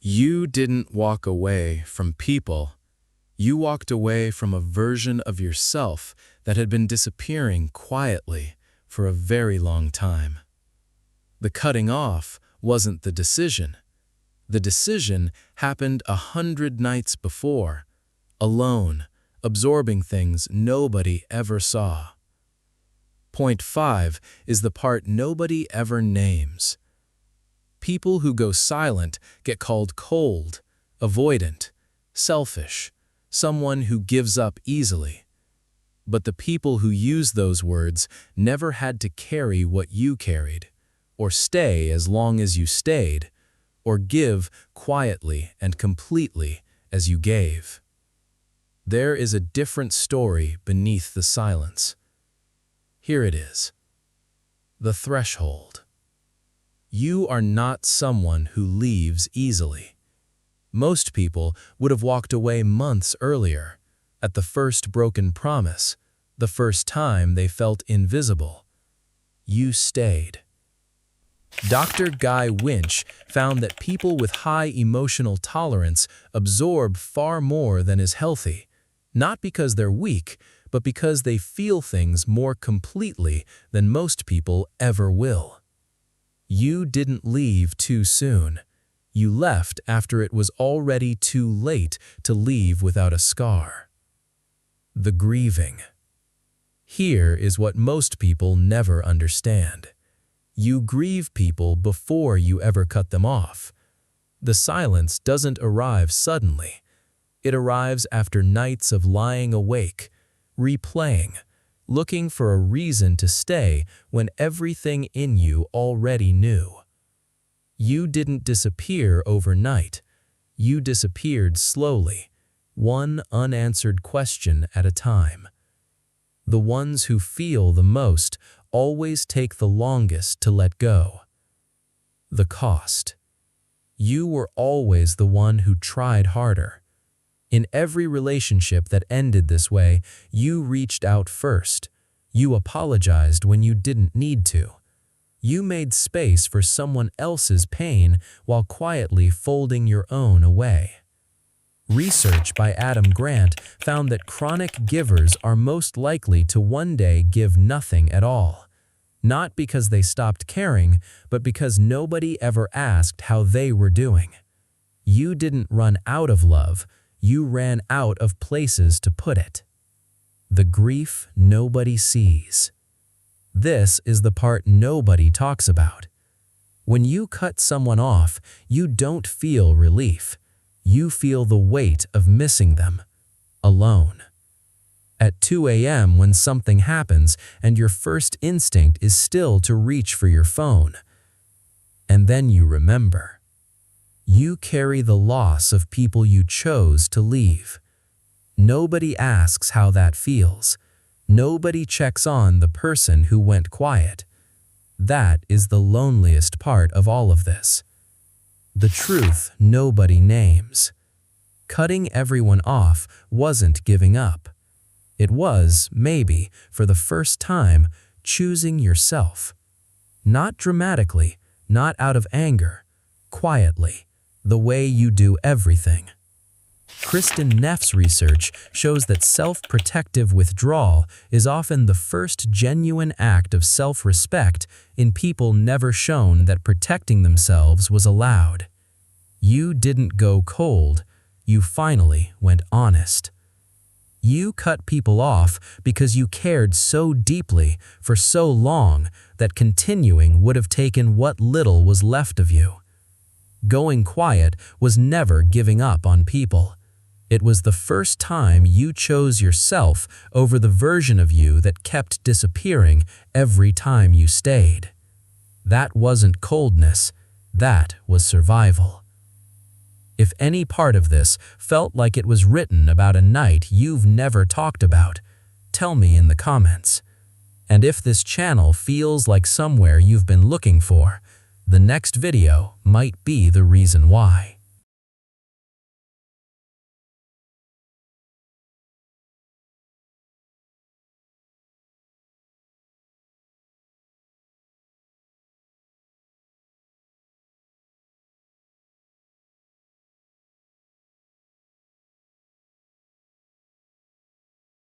You didn't walk away from people. You walked away from a version of yourself that had been disappearing quietly for a very long time. The cutting off wasn't the decision. The decision happened 100 nights before, alone, absorbing things nobody ever saw. Point 5 is the part nobody ever names. People who go silent get called cold, avoidant, selfish, someone who gives up easily. But the people who use those words never had to carry what you carried, or stay as long as you stayed, or give quietly and completely as you gave. There is a different story beneath the silence. Here it is. The threshold. You are not someone who leaves easily. Most people would have walked away months earlier, at the first broken promise, the first time they felt invisible. You stayed. Dr. Guy Winch found that people with high emotional tolerance absorb far more than is healthy, not because they're weak, but because they feel things more completely than most people ever will. You didn't leave too soon. You left after it was already too late to leave without a scar. The grieving. Here is what most people never understand. You grieve people before you ever cut them off. The silence doesn't arrive suddenly. It arrives after nights of lying awake, replaying, looking for a reason to stay when everything in you already knew. You didn't disappear overnight. You disappeared slowly, one unanswered question at a time. The ones who feel the most always take the longest to let go. The cost. You were always the one who tried harder. In every relationship that ended this way, you reached out first. You apologized when you didn't need to. You made space for someone else's pain while quietly folding your own away. Research by Adam Grant found that chronic givers are most likely to one day give nothing at all. Not because they stopped caring, but because nobody ever asked how they were doing. You didn't run out of love. You ran out of places to put it. The grief nobody sees. This is the part nobody talks about. When you cut someone off, you don't feel relief. You feel the weight of missing them, alone. At 2 a.m. when something happens and your first instinct is still to reach for your phone. And then you remember. You carry the loss of people you chose to leave. Nobody asks how that feels. Nobody checks on the person who went quiet. That is the loneliest part of all of this. The truth nobody names. Cutting everyone off wasn't giving up. It was, maybe, for the first time, choosing yourself. Not dramatically, not out of anger, quietly, the way you do everything. Kristin Neff's research shows that self-protective withdrawal is often the first genuine act of self-respect in people never shown that protecting themselves was allowed. You didn't go cold, you finally went honest. You cut people off because you cared so deeply for so long that continuing would have taken what little was left of you. Going quiet was never giving up on people. It was the first time you chose yourself over the version of you that kept disappearing every time you stayed. That wasn't coldness, that was survival. If any part of this felt like it was written about a night you've never talked about, tell me in the comments. And if this channel feels like somewhere you've been looking for, the next video might be the reason why.